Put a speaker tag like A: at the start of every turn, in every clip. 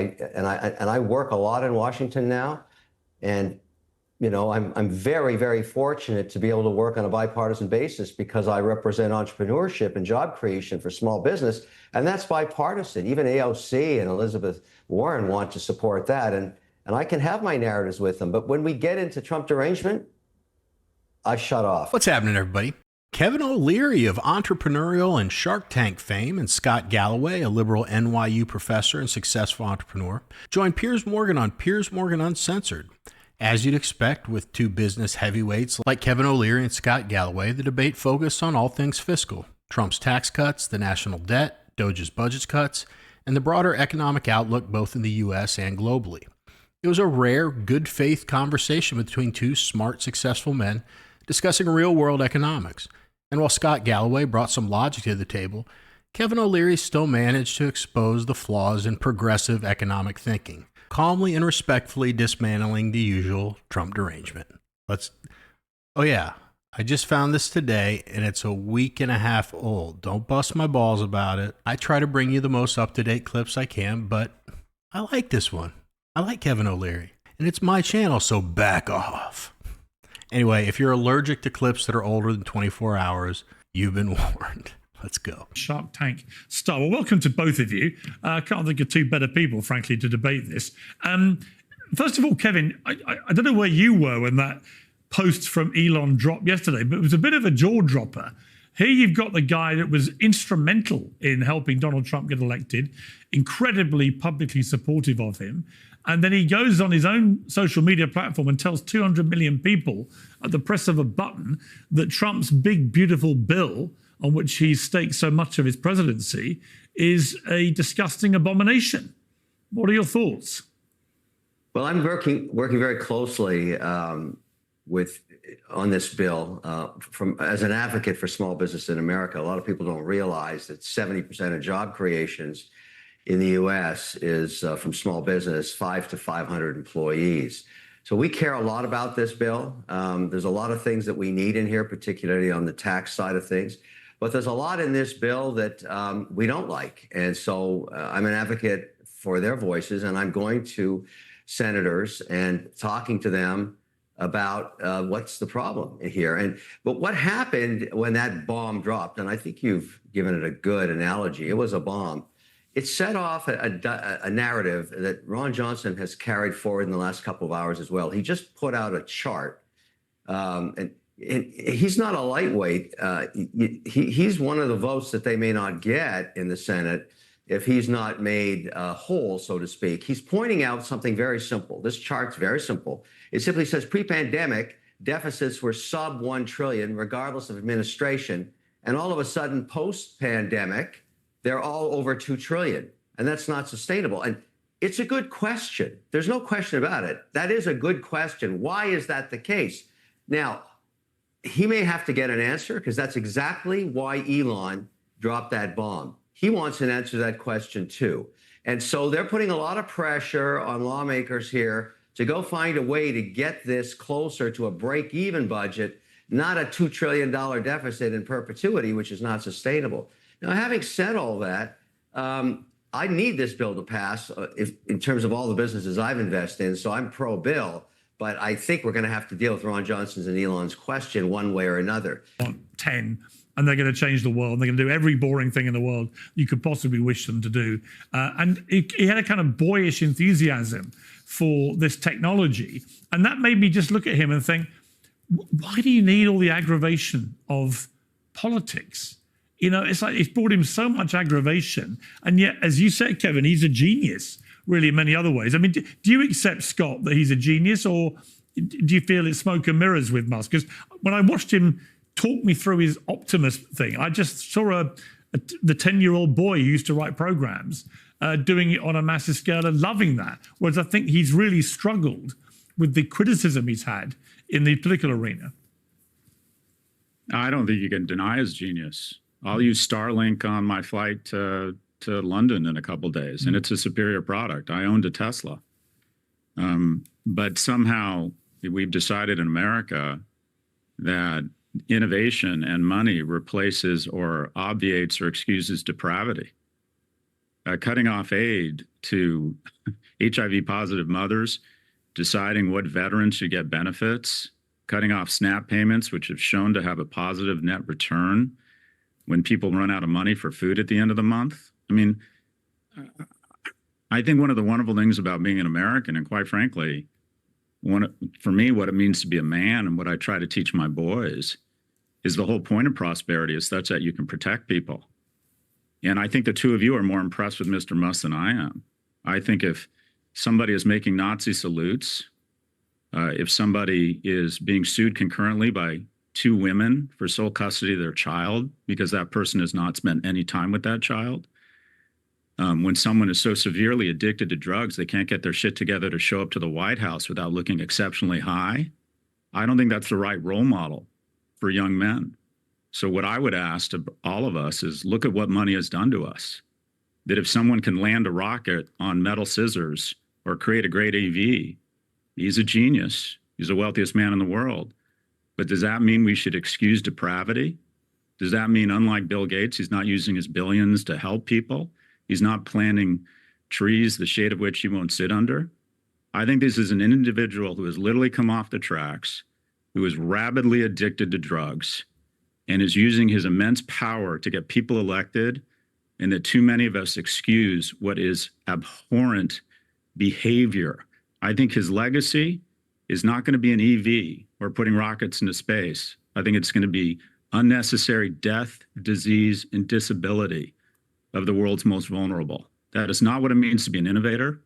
A: I work a lot in Washington now, and I'm very, very fortunate to be able to work on a bipartisan basis because I represent entrepreneurship and job creation for small business, and that's bipartisan. Even AOC and Elizabeth Warren want to support that, and I can have my narratives with them. But when we get into Trump derangement, I shut off.
B: What's happening, everybody? Kevin O'Leary of entrepreneurial and Shark Tank fame and Scott Galloway, a liberal NYU professor and successful entrepreneur, joined Piers Morgan on Piers Morgan Uncensored. As you'd expect with two business heavyweights like Kevin O'Leary and Scott Galloway, the debate focused on all things fiscal: Trump's tax cuts, the national debt, Doge's budget cuts, and the broader economic outlook both in the U.S. and globally. It was a rare, good faith conversation between two smart, successful men discussing real-world economics. And while Scott Galloway brought some logic to the table, Kevin O'Leary still managed to expose the flaws in progressive economic thinking, calmly and respectfully dismantling the usual Trump derangement. Oh yeah, I just found this today, and it's a week and a half old. Don't bust my balls about it. I try to bring you the most up-to-date clips I can, but I like this one. I like Kevin O'Leary, and it's my channel, so back off. Anyway, if you're allergic to clips that are older than 24 hours, you've been warned. Let's go.
C: Shark Tank star. Well, welcome to both of you. I can't think of two better people, frankly, to debate this. First of all, Kevin, I don't know where you were when that post from Elon dropped yesterday, but it was a bit of a jaw dropper. Here you've got the guy that was instrumental in helping Donald Trump get elected, incredibly publicly supportive of him. And then he goes on his own social media platform and tells 200 million people at the press of a button that Trump's big, beautiful bill, on which he stakes so much of his presidency, is a disgusting abomination. What are your thoughts?
A: Well, I'm working very closely on this bill as an advocate for small business in America. A lot of people don't realize that 70% of job creations in the U.S. is from small business, 5 to 500 employees. So we care a lot about this bill. There's a lot of things that we need in here, particularly on the tax side of things. But there's a lot in this bill that we don't like. And so I'm an advocate for their voices, and I'm going to senators and talking to them about what's the problem here. But what happened when that bomb dropped, and I think you've given it a good analogy, it was a bomb. It set off a narrative that Ron Johnson has carried forward in the last couple of hours as well. He just put out a chart, and he's not a lightweight. He's one of the votes that they may not get in the Senate if he's not made whole, so to speak. He's pointing out something very simple. This chart's very simple. It simply says pre-pandemic deficits were sub 1 trillion, regardless of administration. And all of a sudden, post-pandemic, they're all over 2 trillion. And that's not sustainable. And it's a good question. There's no question about it. That is a good question. Why is that the case? Now, he may have to get an answer because that's exactly why Elon dropped that bomb. He wants an answer to that question too. And so they're putting a lot of pressure on lawmakers here to go find a way to get this closer to a break-even budget, not a $2 trillion deficit in perpetuity, which is not sustainable. Now, having said all that, I need this bill to pass in terms of all the businesses I've invested in, so I'm pro-bill. But I think we're going to have to deal with Ron Johnson's and Elon's question one way or another.
C: 10, and they're going to change the world. They're going to do every boring thing in the world you could possibly wish them to do. And he had a kind of boyish enthusiasm for this technology. And that made me just look at him and think, why do you need all the aggravation of politics? You know, it's like it's brought him so much aggravation. And yet, as you said, Kevin, he's a genius, really, in many other ways. I mean, do you accept, Scott, that he's a genius, or do you feel it's smoke and mirrors with Musk? Because when I watched him talk me through his Optimus thing, I just saw the 10-year-old boy who used to write programs doing it on a massive scale and loving that. Whereas I think he's really struggled with the criticism he's had in the political arena.
D: I don't think you can deny his genius. I'll use Starlink on my flight to London in a couple of days, and it's a superior product. I owned a Tesla. But somehow we've decided in America that innovation and money replaces or obviates or excuses depravity. cutting off aid to HIV positive mothers, deciding what veterans should get benefits, cutting off SNAP payments, which have shown to have a positive net return when people run out of money for food at the end of the month. I mean, I think one of the wonderful things about being an American, and quite frankly, for me, what it means to be a man and what I try to teach my boys is the whole point of prosperity is such that you can protect people. And I think the two of you are more impressed with Mr. Musk than I am. I think if somebody is making Nazi salutes, if somebody is being sued concurrently by two women for sole custody of their child because that person has not spent any time with that child, when someone is so severely addicted to drugs they can't get their shit together to show up to the White House without looking exceptionally high, I don't think that's the right role model for young men. So what I would ask to all of us is look at what money has done to us. That if someone can land a rocket on metal scissors or create a great AV, he's a genius. He's the wealthiest man in the world. But does that mean we should excuse depravity? Does that mean, unlike Bill Gates, he's not using his billions to help people? He's not planting trees, the shade of which he won't sit under? I think this is an individual who has literally come off the tracks, who is rabidly addicted to drugs, and is using his immense power to get people elected, and that too many of us excuse what is abhorrent behavior. I think his legacy is not going to be an EV or putting rockets into space. I think it's going to be unnecessary death, disease, and disability of the world's most vulnerable. That is not what it means to be an innovator.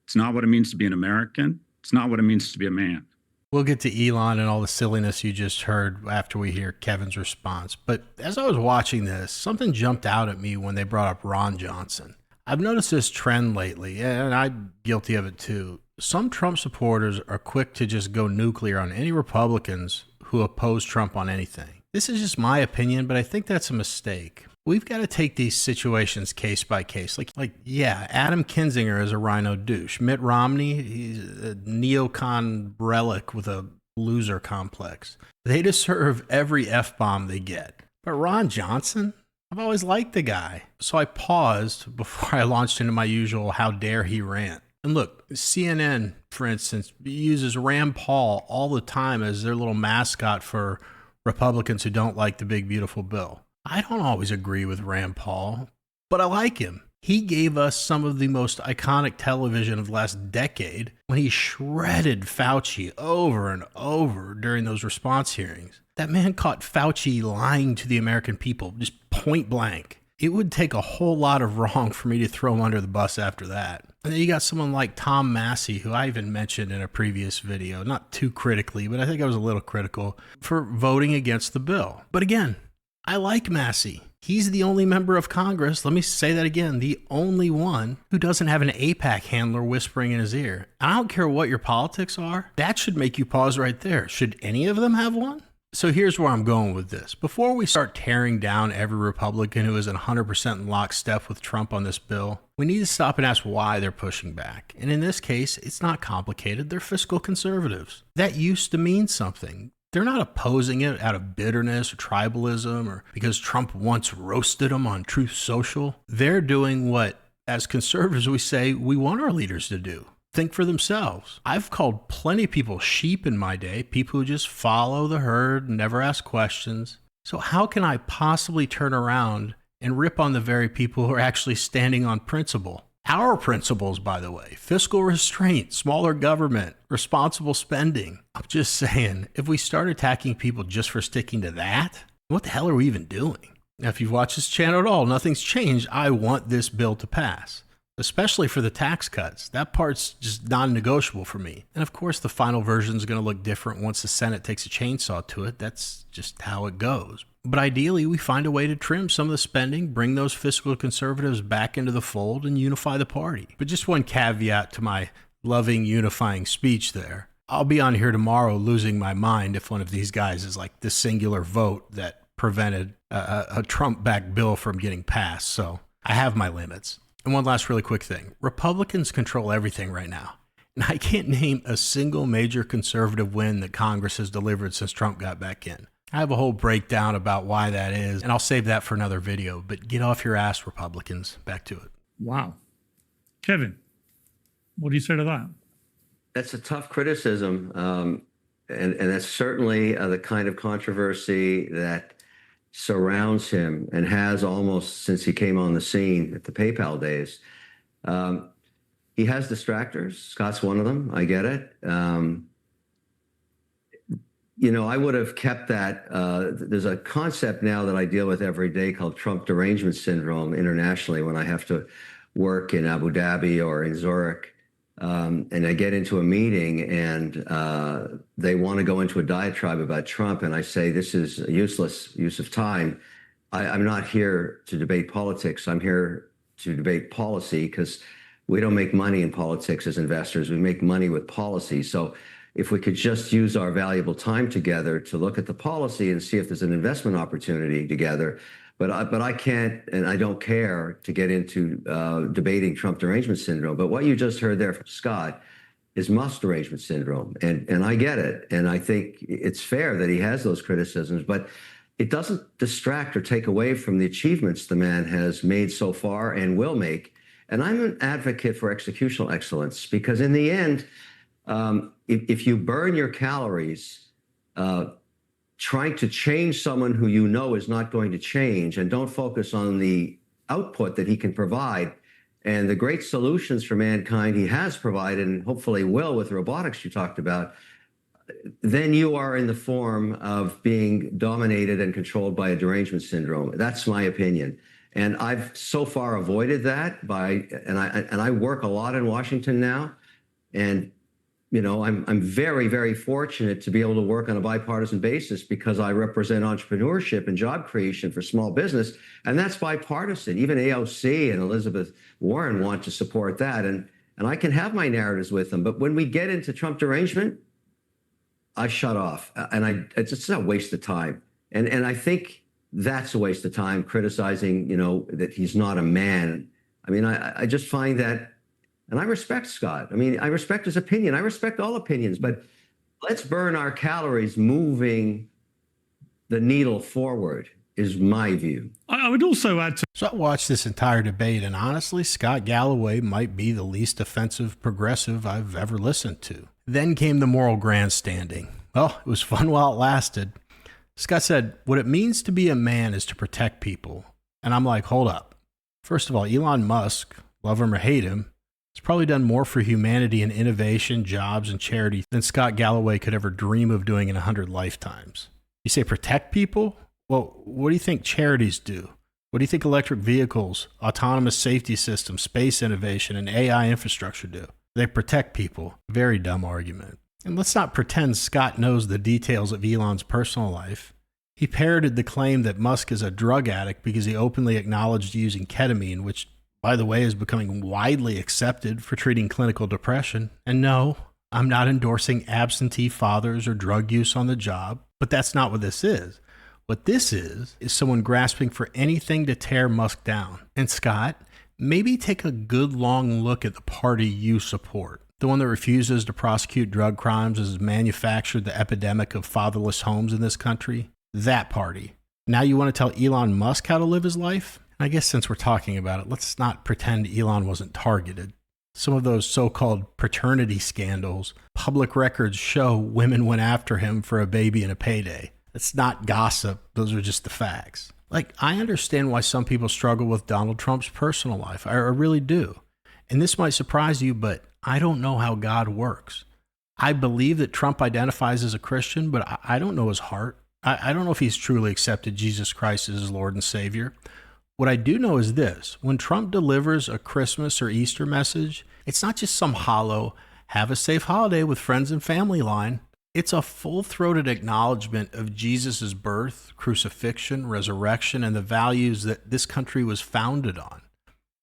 D: It's not what it means to be an American. It's not what it means to be a man.
B: We'll get to Elon and all the silliness you just heard after we hear Kevin's response. But as I was watching this, something jumped out at me when they brought up Ron Johnson. I've noticed this trend lately, and I'm guilty of it too. Some Trump supporters are quick to just go nuclear on any Republicans who oppose Trump on anything. This is just my opinion, but I think that's a mistake. We've got to take these situations case by case. Yeah, Adam Kinzinger is a rhino douche. Mitt Romney, he's a neocon relic with a loser complex. They deserve every F-bomb they get. But Ron Johnson? I've always liked the guy. So I paused before I launched into my usual how dare he rant. And look, CNN, for instance, uses Rand Paul all the time as their little mascot for Republicans who don't like the big, beautiful bill. I don't always agree with Rand Paul, but I like him. He gave us some of the most iconic television of the last decade when he shredded Fauci over and over during those response hearings. That man caught Fauci lying to the American people, just point blank. It would take a whole lot of wrong for me to throw him under the bus after that. And then you got someone like Tom Massey, who I even mentioned in a previous video, not too critically, but I think I was a little critical for voting against the bill. But again, I like Massey. He's the only member of Congress, let me say that again, the only one who doesn't have an AIPAC handler whispering in his ear. I don't care what your politics are, that should make you pause right there. Should any of them have one? So here's where I'm going with this. Before we start tearing down every Republican who is 100% in lockstep with Trump on this bill, we need to stop and ask why they're pushing back. And in this case, it's not complicated. They're fiscal conservatives. That used to mean something. They're not opposing it out of bitterness or tribalism or because Trump once roasted them on Truth Social. They're doing what, as conservatives, we say we want our leaders to do. Think for themselves. I've called plenty of people sheep in my day, people who just follow the herd and never ask questions. So how can I possibly turn around and rip on the very people who are actually standing on principle? Our principles, by the way, fiscal restraint, smaller government, responsible spending. I'm just saying, if we start attacking people just for sticking to that, what the hell are we even doing? Now, if you've watched this channel at all, nothing's changed. I want this bill to pass, especially for the tax cuts. That part's just non-negotiable for me. And of course, the final version is going to look different once the Senate takes a chainsaw to it. That's just how it goes. But ideally, we find a way to trim some of the spending, bring those fiscal conservatives back into the fold, and unify the party. But just one caveat to my loving, unifying speech there. I'll be on here tomorrow losing my mind if one of these guys is like the singular vote that prevented a Trump-backed bill from getting passed. So I have my limits. And one last really quick thing. Republicans control everything right now. And I can't name a single major conservative win that Congress has delivered since Trump got back in. I have a whole breakdown about why that is, and I'll save that for another video. But get off your ass, Republicans. Back to it.
C: Wow. Kevin, what do you say to that?
A: That's a tough criticism. And that's certainly the kind of controversy that surrounds him and has almost since he came on the scene at the PayPal days. He has distractors. Scott's one of them. I get it. I would have kept that. There's a concept now that I deal with every day called Trump derangement syndrome internationally when I have to work in Abu Dhabi or in Zurich. And I get into a meeting and they want to go into a diatribe about Trump. And I say, this is a useless use of time. I'm not here to debate politics. I'm here to debate policy because we don't make money in politics as investors. We make money with policy. So if we could just use our valuable time together to look at the policy and see if there's an investment opportunity together. But I can't, and I don't care to get into debating Trump derangement syndrome. But what you just heard there from Scott is Musk derangement syndrome. And I get it. And I think it's fair that he has those criticisms, but it doesn't distract or take away from the achievements the man has made so far and will make. And I'm an advocate for executional excellence because in the end, if you burn your calories trying to change someone who you know is not going to change and don't focus on the output that he can provide and the great solutions for mankind he has provided and hopefully will with robotics you talked about, then you are in the form of being dominated and controlled by a derangement syndrome. That's my opinion. And I've so far avoided that and I work a lot in Washington now. And I'm very, very fortunate to be able to work on a bipartisan basis because I represent entrepreneurship and job creation for small business. And that's bipartisan. Even AOC and Elizabeth Warren want to support that. And I can have my narratives with them. But when we get into Trump derangement, I shut off. And it's just a waste of time. And I think that's a waste of time criticizing, that he's not a man. I mean, I just find that. And I respect Scott. I mean, I respect his opinion. I respect all opinions, but let's burn our calories moving the needle forward is my view.
C: I would also add to...
B: So I watched this entire debate, and honestly, Scott Galloway might be the least offensive progressive I've ever listened to. Then came the moral grandstanding. Well, it was fun while it lasted. Scott said, what it means to be a man is to protect people. And I'm like, hold up. First of all, Elon Musk, love him or hate him, has probably done more for humanity and innovation, jobs, and charity than Scott Galloway could ever dream of doing in 100 lifetimes. You say protect people? Well, what do you think charities do? What do you think electric vehicles, autonomous safety systems, space innovation, and AI infrastructure do? They protect people. Very dumb argument. And let's not pretend Scott knows the details of Elon's personal life. He parroted the claim that Musk is a drug addict because he openly acknowledged using ketamine, which, by the way, is becoming widely accepted for treating clinical depression. And no, I'm not endorsing absentee fathers or drug use on the job, but that's not what this is. What this is someone grasping for anything to tear Musk down. And Scott, maybe take a good long look at the party you support. The one that refuses to prosecute drug crimes as manufactured the epidemic of fatherless homes in this country. That party. Now you want to tell Elon Musk how to live his life? I guess since we're talking about it, let's not pretend Elon wasn't targeted. Some of those so-called paternity scandals, public records show women went after him for a baby and a payday. It's not gossip. Those are just the facts. I understand why some people struggle with Donald Trump's personal life. I really do. And this might surprise you, but I don't know how God works. I believe that Trump identifies as a Christian, but I don't know his heart. I don't know if he's truly accepted Jesus Christ as his Lord and Savior. What I do know is this: when Trump delivers a Christmas or Easter message, it's not just some hollow, have a safe holiday with friends and family line. It's a full-throated acknowledgement of Jesus' birth, crucifixion, resurrection, and the values that this country was founded on.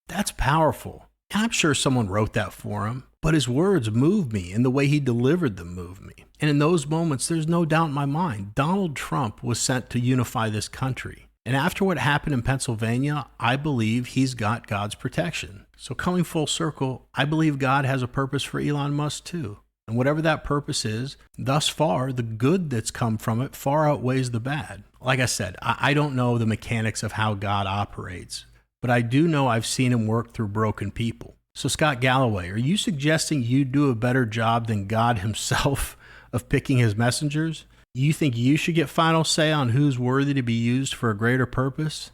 B: That's powerful. And I'm sure someone wrote that for him, but his words moved me, and the way he delivered them moved me. And in those moments, there's no doubt in my mind, Donald Trump was sent to unify this country. And after what happened in Pennsylvania, I believe he's got God's protection. So coming full circle, I believe God has a purpose for Elon Musk too. And whatever that purpose is, thus far, the good that's come from it far outweighs the bad. Like I said, I don't know the mechanics of how God operates, but I do know I've seen him work through broken people. So Scott Galloway, are you suggesting you do a better job than God himself of picking his messengers? You think you should get final say on who's worthy to be used for a greater purpose?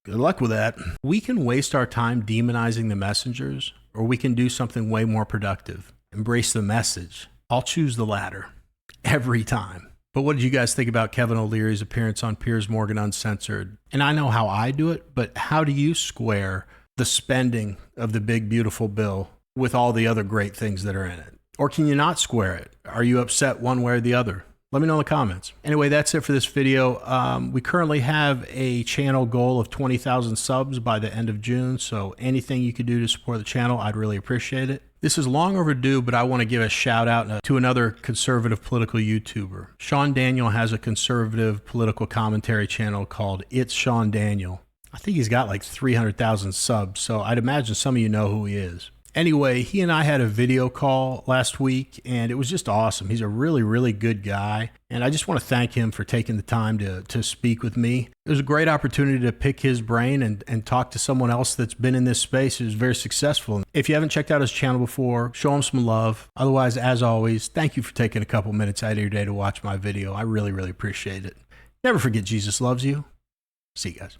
B: Good luck with that. We can waste our time demonizing the messengers, or we can do something way more productive. Embrace the message. I'll choose the latter every time. But what did you guys think about Kevin O'Leary's appearance on Piers Morgan Uncensored? And I know how I do it, but how do you square the spending of the big, beautiful bill with all the other great things that are in it? Or can you not square it? Are you upset one way or the other? Let me know in the comments. Anyway, that's it for this video. We currently have a channel goal of 20,000 subs by the end of June, so anything you could do to support the channel, I'd really appreciate it. This is long overdue, but I want to give a shout out to another conservative political YouTuber. Sean Daniel has a conservative political commentary channel called It's Sean Daniel. I think he's got like 300,000 subs, so I'd imagine some of you know who he is. Anyway, he and I had a video call last week, and it was just awesome. He's a really, really good guy, and I just want to thank him for taking the time to speak with me. It was a great opportunity to pick his brain and talk to someone else that's been in this space who's very successful. If you haven't checked out his channel before, show him some love. Otherwise, as always, thank you for taking a couple minutes out of your day to watch my video. I really, really appreciate it. Never forget Jesus loves you. See you guys.